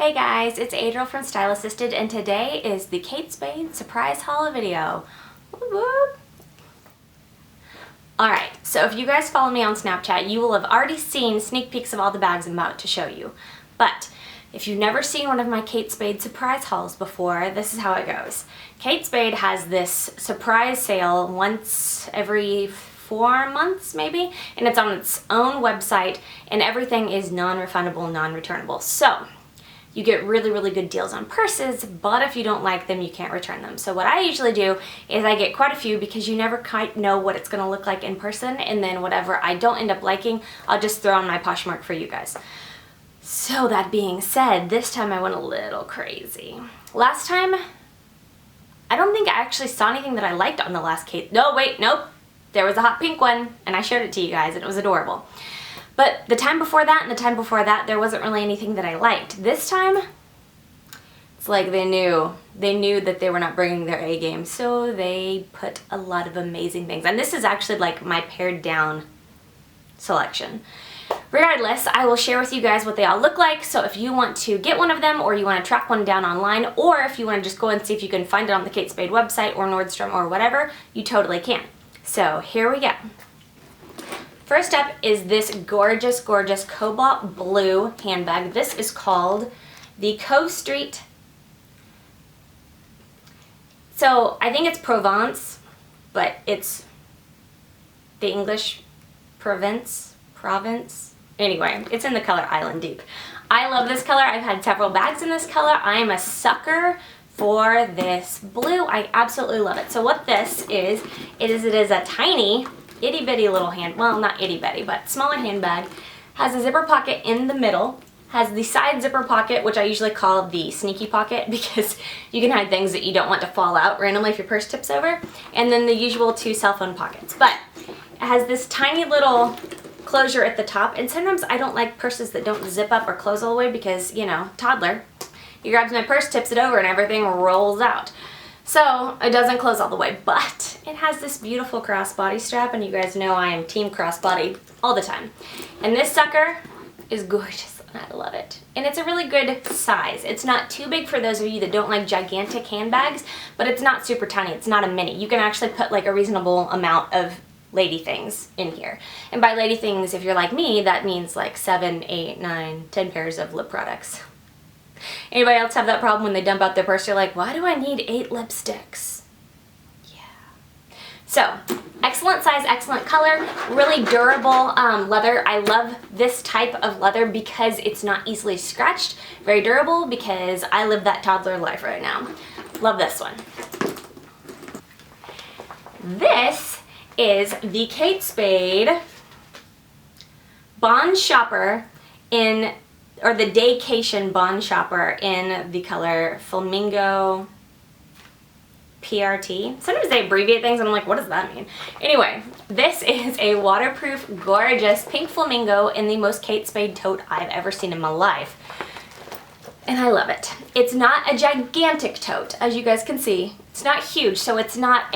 Hey guys, it's Adriel from Style Assisted, and today is the Kate Spade surprise haul video. Whoop, whoop. Alright, so if you guys follow me on Snapchat, you will have already seen sneak peeks of all the bags I'm about to show you. But if you've never seen one of my Kate Spade surprise hauls before, this is how it goes. Kate Spade has this surprise sale once every 4 months maybe, and it's on its own website, and everything is non-refundable, non-returnable. So you get really good deals on purses, but if you don't like them, you can't return them. So what I usually do is I get quite a few because you never quite know what it's going to look like in person, and then whatever I don't end up liking, I'll just throw on my Poshmark for you guys. So that being said, this time I went a little crazy. Last time, I don't think I actually saw anything that I liked on the last Kate. No, wait, nope. There was a hot pink one, and I showed it to you guys, and it was adorable. But the time before that and the time before that, there wasn't really anything that I liked. This time, it's like they knew that they were not bringing their A game, so they put a lot of amazing things. And this is actually like my pared down selection. Regardless, I will share with you guys what they all look like, so if you want to get one of them, or you want to track one down online, or if you want to just go and see if you can find it on the Kate Spade website or Nordstrom or whatever, you totally can. So here we go. First up is this gorgeous cobalt blue handbag. This is called the Cove Street. So I think it's Provence, but it's the English province. Anyway, it's in the color Island Deep. I love this color. I've had several bags in this color. I am a sucker for this blue. I absolutely love it. So what this is, it is a tiny itty bitty little well, not itty bitty, but smaller handbag. Has a zipper pocket in the middle, has the side zipper pocket, which I usually call the sneaky pocket because you can hide things that you don't want to fall out randomly if your purse tips over, and then the usual 2 cell phone pockets. But it has this tiny little closure at the top, and sometimes I don't like purses that don't zip up or close all the way because, you know, toddler. He grabs my purse, tips it over, and everything rolls out. So it doesn't close all the way, but it has this beautiful crossbody strap, and you guys know I am team crossbody all the time. And this sucker is gorgeous, and I love it. And it's a really good size. It's not too big for those of you that don't like gigantic handbags, but it's not super tiny. It's not a mini. You can actually put like a reasonable amount of lady things in here. And by lady things, if you're like me, that means like 7, 8, 9, 10 pairs of lip products. Anybody else have that problem when they dump out their purse? You're like, why do I need 8 lipsticks? Yeah. So, excellent size, excellent color, really durable leather. I love this type of leather because it's not easily scratched. Very durable because I live that toddler life right now. Love this one. This is the Kate Spade Bond Shopper or the Daycation Bond Shopper in the color Flamingo PRT. Sometimes they abbreviate things and I'm like, what does that mean? Anyway, this is a waterproof, gorgeous pink flamingo in the most Kate Spade tote I've ever seen in my life. And I love it. It's not a gigantic tote, as you guys can see. It's not huge, so it's not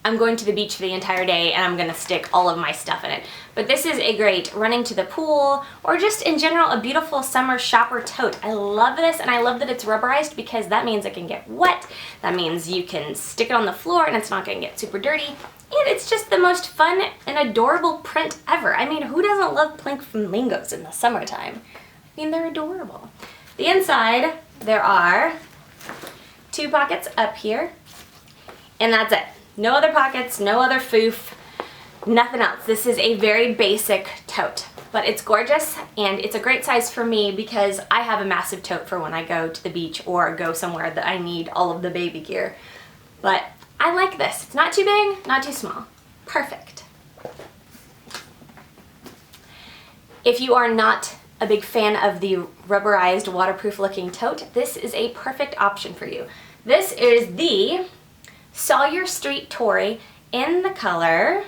I'm going to the beach for the entire day and I'm going to stick all of my stuff in it. But this is a great running to the pool, or just in general a beautiful summer shopper tote. I love this, and I love that it's rubberized because that means it can get wet. That means you can stick it on the floor and it's not going to get super dirty. And it's just the most fun and adorable print ever. I mean, who doesn't love pink flamingos in the summertime? I mean, they're adorable. The inside, there are 2 pockets up here, and that's it. No other pockets, no other foof, nothing else. This is a very basic tote, but it's gorgeous, and it's a great size for me because I have a massive tote for when I go to the beach or go somewhere that I need all of the baby gear. But I like this. It's not too big, not too small. Perfect. If you are not a big fan of the rubberized, waterproof looking tote, this is a perfect option for you. This is the Sawyer Street Tory in the color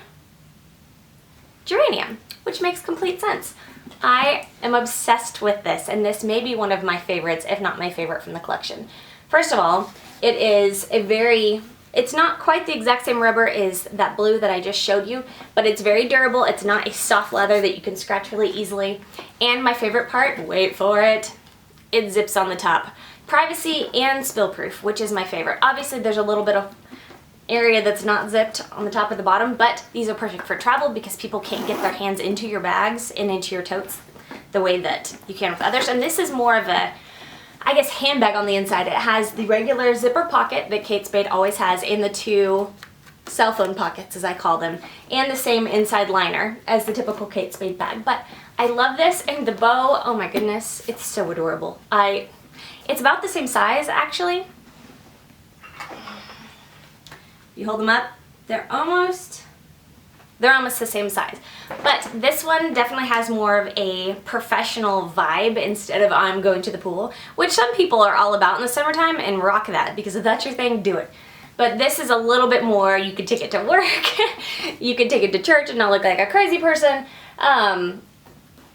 Geranium, which makes complete sense. I am obsessed with this, and this may be one of my favorites, if not my favorite from the collection. First of all, it is it's not quite the exact same rubber as that blue that I just showed you, but it's very durable. It's not a soft leather that you can scratch really easily. And my favorite part, wait for it, it zips on the top. Privacy and spill proof, which is my favorite. Obviously there's a little bit of area that's not zipped on the top or the bottom, but these are perfect for travel because people can't get their hands into your bags and into your totes the way that you can with others. And this is more of a, I guess, handbag on the inside. It has the regular zipper pocket that Kate Spade always has, and the two cell phone pockets, as I call them, and the same inside liner as the typical Kate Spade bag. But I love this, and the bow, oh my goodness, it's so adorable. It's about the same size, actually. You hold them up, they're almost the same size. But this one definitely has more of a professional vibe instead of I'm going to the pool, which some people are all about in the summertime, and rock that, because if that's your thing, do it. But this is a little bit more, you could take it to work, you could take it to church and not look like a crazy person.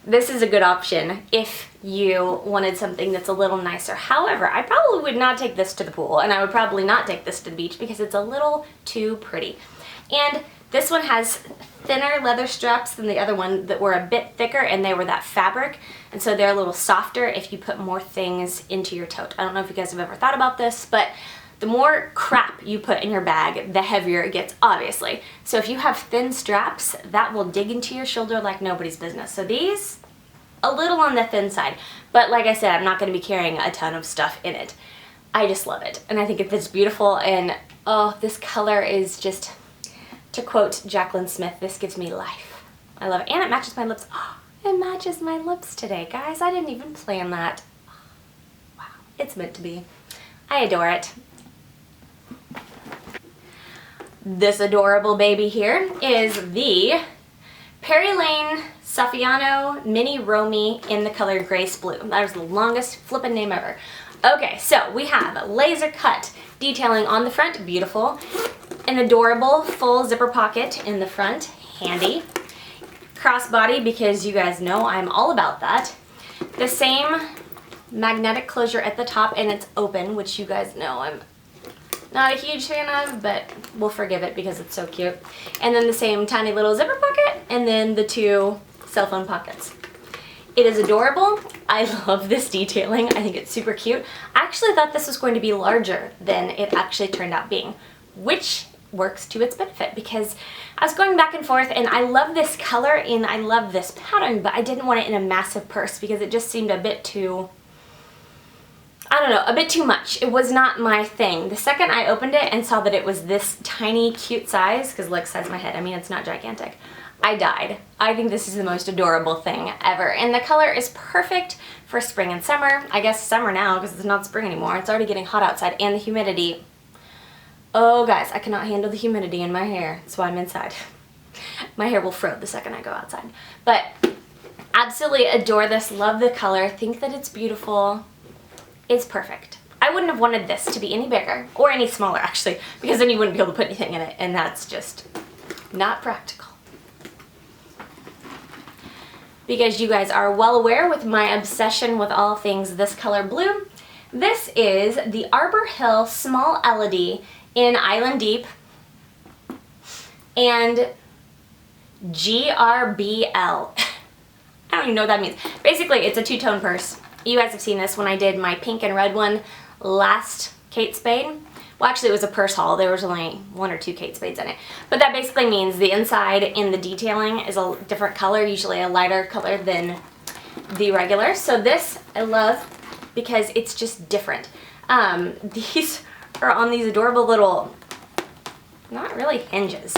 This is a good option if you wanted something that's a little nicer. However, I probably would not take this to the pool, and I would probably not take this to the beach because it's a little too pretty. And this one has thinner leather straps than the other one that were a bit thicker, and they were that fabric, and so they're a little softer if you put more things into your tote. I don't know if you guys have ever thought about this, but the more crap you put in your bag, the heavier it gets, obviously. So if you have thin straps, that will dig into your shoulder like nobody's business. So these, a little on the thin side, but like I said, I'm not going to be carrying a ton of stuff in it. I just love it, and I think it fits beautiful, and oh, this color is just, to quote Jacqueline Smith, this gives me life. I love it, and it matches my lips. Oh, it matches my lips today, guys. I didn't even plan that. Wow, it's meant to be. I adore it. This adorable baby here is the Perry Lane Saffiano Mini Romy in the color Grace Blue. That was the longest flippin' name ever. Okay, so we have laser cut detailing on the front, beautiful. An adorable full zipper pocket in the front, handy. Crossbody, because you guys know I'm all about that. The same magnetic closure at the top, and it's open, which you guys know I'm not a huge fan of, but we'll forgive it because it's so cute. And then the same tiny little zipper pocket, and then the two cell phone pockets. It is adorable. I love this detailing. I think it's super cute. I actually thought this was going to be larger than it actually turned out being, which works to its benefit because I was going back and forth, and I love this color and I love this pattern, but I didn't want it in a massive purse because it just seemed a bit too, I don't know, a bit too much. It was not my thing. The second I opened it and saw that it was this tiny, cute size, because look, size of my head, I mean, it's not gigantic, I died. I think this is the most adorable thing ever. And the color is perfect for spring and summer. I guess summer now because it's not spring anymore. It's already getting hot outside, and the humidity. Oh guys, I cannot handle the humidity in my hair. That's why I'm inside. My hair will froze the second I go outside. But absolutely adore this. Love the color. Think that it's beautiful. It's perfect. I wouldn't have wanted this to be any bigger, or any smaller actually, because then you wouldn't be able to put anything in it, and that's just not practical. Because you guys are well aware with my obsession with all things this color blue, this is the Arbor Hill Small Elodie in Island Deep and GRBL. I don't even know what that means. Basically, it's a two-tone purse. You guys have seen this when I did my pink and red one last Kate Spade. Well, actually, it was a purse haul. There was only one or two Kate Spades in it. But that basically means the inside and the detailing is a different color, usually a lighter color than the regular. So this I love because it's just different. These are on these adorable little, not really hinges.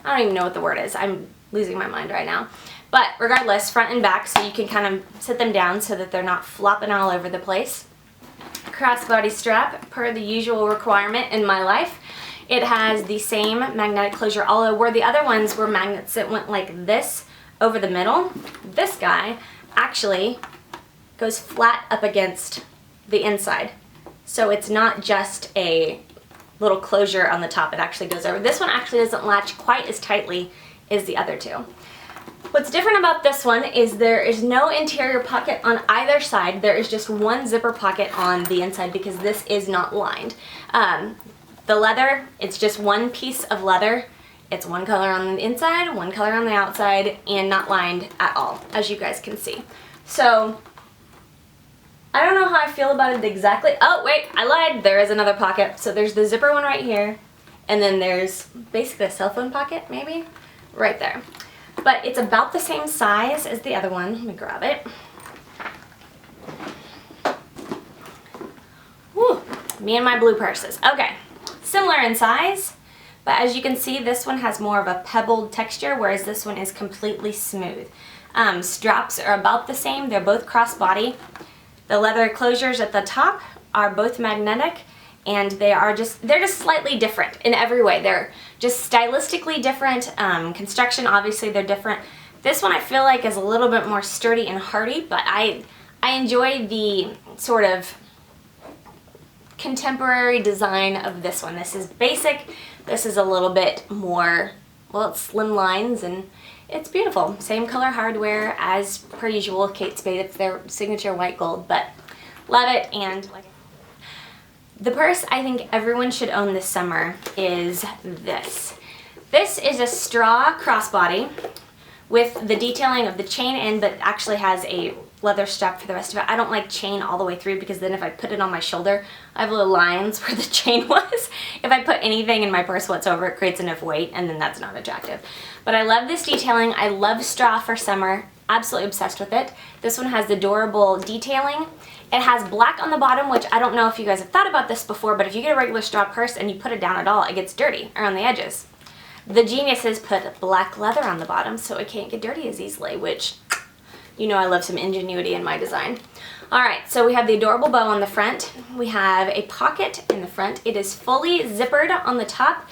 I don't even know what the word is. I'm losing my mind right now. But regardless, front and back, so you can kind of sit them down so that they're not flopping all over the place. Crossbody strap, per the usual requirement in my life. It has the same magnetic closure, although where the other ones were magnets that went like this over the middle, this guy actually goes flat up against the inside. So it's not just a little closure on the top, it actually goes over. This one actually doesn't latch quite as tightly as the other two. What's different about this one is there is no interior pocket on either side. There is just one zipper pocket on the inside because this is not lined. The leather, it's just one piece of leather. It's one color on the inside, one color on the outside, and not lined at all, as you guys can see. So I don't know how I feel about it exactly. Oh, wait, I lied. There is another pocket. So there's the zipper one right here. And then there's basically a cell phone pocket, maybe, right there. But it's about the same size as the other one. Let me grab it. Whew, me and my blue purses. Okay, similar in size, but as you can see, this one has more of a pebbled texture, whereas this one is completely smooth. Straps are about the same. They're both crossbody. The leather closures at the top are both magnetic, and they're just slightly different in every way. They're just stylistically different. Construction, obviously, they're different. This one I feel like is a little bit more sturdy and hardy, but I enjoy the sort of contemporary design of this one. This is basic. This is a little bit more, well, it's slim lines and it's beautiful. Same color hardware as per usual, Kate Spade. It's their signature white gold, but love it. And like, the purse I think everyone should own this summer is this. This is a straw crossbody with the detailing of the chain in, but actually has a leather strap for the rest of it. I don't like chain all the way through because then if I put it on my shoulder, I have little lines where the chain was. If I put anything in my purse whatsoever, it creates enough weight and then that's not attractive. But I love this detailing. I love straw for summer. Absolutely obsessed with it. This one has the adorable detailing. It has black on the bottom, which I don't know if you guys have thought about this before, but if you get a regular straw purse and you put it down at all, it gets dirty around the edges. The geniuses put black leather on the bottom so it can't get dirty as easily, which, you know, I love some ingenuity in my design. All right, so we have the adorable bow on the front. We have a pocket in the front. It is fully zippered on the top,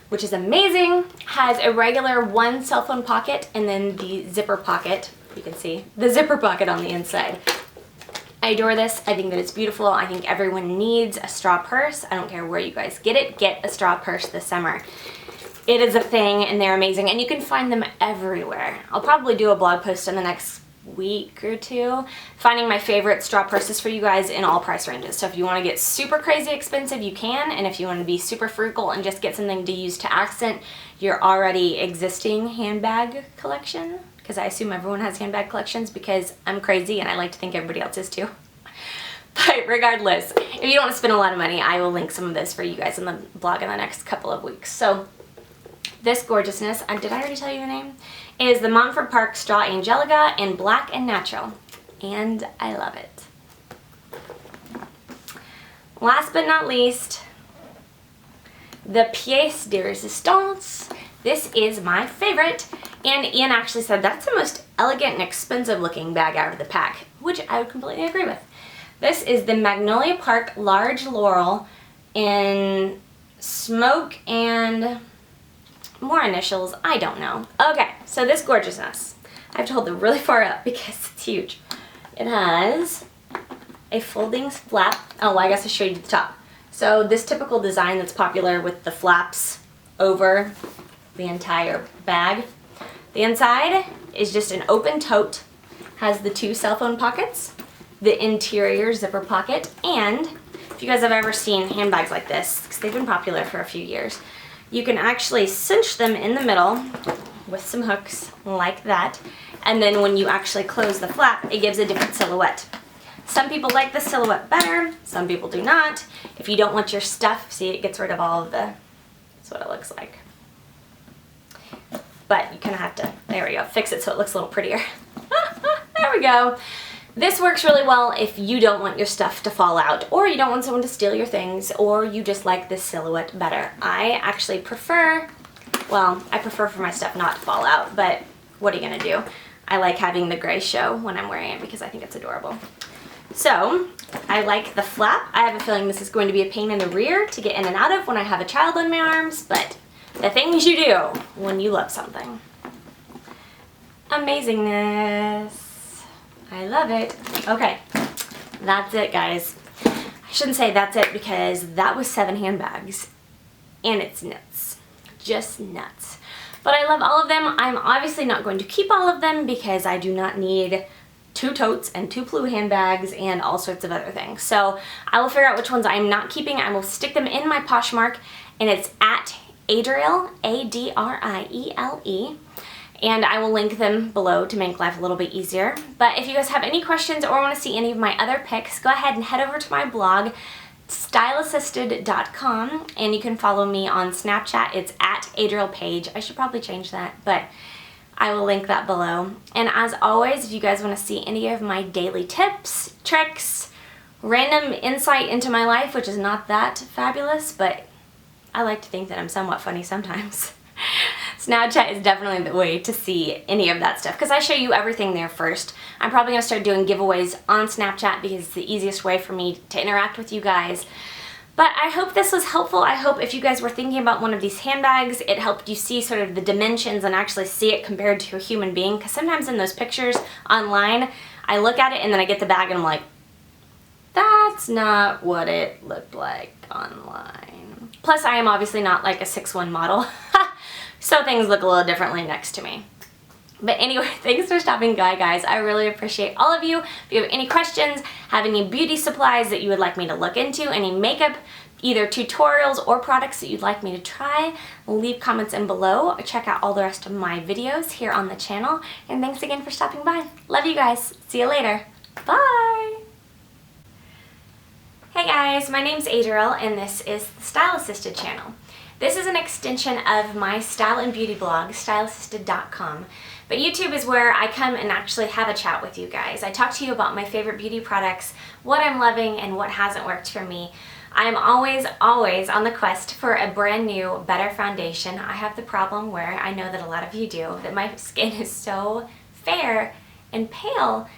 which is amazing. Has a regular one cell phone pocket and then the zipper pocket. You can see the zipper pocket on the inside. I adore this. I think that it's beautiful. I think everyone needs a straw purse. I don't care where you guys get it. Get a straw purse this summer. It is a thing and they're amazing and you can find them everywhere. I'll probably do a blog post in the next week or two finding my favorite straw purses for you guys in all price ranges. So if you want to get super crazy expensive, you can, and if you want to be super frugal and just get something to use to accent your already existing handbag collection, because I assume everyone has handbag collections because I'm crazy and I like to think everybody else is too. But regardless, if you don't want to spend a lot of money, I will link some of this for you guys in the blog in the next couple of weeks. So this gorgeousness, did I already tell you the name? Is the Montford Park Straw Angelica in black and natural. And I love it. Last but not least, the pièce de résistance. This is my favorite. And Ian actually said that's the most elegant and expensive looking bag out of the pack, which I would completely agree with. This is the Magnolia Park Large Laurel in smoke and more initials, I don't know. Okay, so this gorgeousness. I have to hold it really far up because it's huge. It has a folding flap. Oh, well, I guess I showed you the top. So this typical design that's popular with the flaps over the entire bag. The inside is just an open tote, has the two cell phone pockets, the interior zipper pocket, and if you guys have ever seen handbags like this, because they've been popular for a few years, you can actually cinch them in the middle with some hooks like that, and then when you actually close the flap, it gives a different silhouette. Some people like the silhouette better, some people do not. If you don't want your stuff, see, it gets rid of all of the, that's what it looks like. But you kind of have to, there we go, fix it so it looks a little prettier. There we go. This works really well if you don't want your stuff to fall out, or you don't want someone to steal your things, or you just like this silhouette better. I actually prefer, well, I prefer for my stuff not to fall out, but what are you gonna do? I like having the gray show when I'm wearing it because I think it's adorable. So, I like the flap. I have a feeling this is going to be a pain in the rear to get in and out of when I have a child on my arms, but the things you do when you love something. Amazingness. I love it. Okay, that's it, guys. I shouldn't say that's it because that was 7 handbags and it's nuts. Just nuts. But I love all of them. I'm obviously not going to keep all of them because I do not need 2 totes and 2 blue handbags and all sorts of other things. So I will figure out which ones I'm not keeping. I will stick them in my Poshmark, and it's at Adriele, A-D-R-I-E-L-E. and I will link them below to make life a little bit easier. But if you guys have any questions or want to see any of my other picks, go ahead and head over to my blog, styleassisted.com, and you can follow me on Snapchat. It's at Adriel Page. I should probably change that, but I will link that below. And as always, if you guys want to see any of my daily tips, tricks, random insight into my life, which is not that fabulous, but I like to think that I'm somewhat funny sometimes. Snapchat is definitely the way to see any of that stuff because I show you everything there first. I'm probably going to start doing giveaways on Snapchat because it's the easiest way for me to interact with you guys. But I hope this was helpful. I hope if you guys were thinking about one of these handbags, it helped you see sort of the dimensions and actually see it compared to a human being. Because sometimes in those pictures online, I look at it and then I get the bag and I'm like, that's not what it looked like online. Plus, I am obviously not like a 6'1" model, so things look a little differently next to me. But anyway, thanks for stopping by, guys. I really appreciate all of you. If you have any questions, have any beauty supplies that you would like me to look into, any makeup, either tutorials or products that you'd like me to try, leave comments in below. Check out all the rest of my videos here on the channel. And thanks again for stopping by. Love you guys. See you later. Bye. Hey guys, my name's Adriel and this is the Style Assisted channel. This is an extension of my style and beauty blog, styleassisted.com. But YouTube is where I come and actually have a chat with you guys. I talk to you about my favorite beauty products, what I'm loving, and what hasn't worked for me. I am always on the quest for a brand new, better foundation. I have the problem where I know that a lot of you do, that my skin is so fair and pale,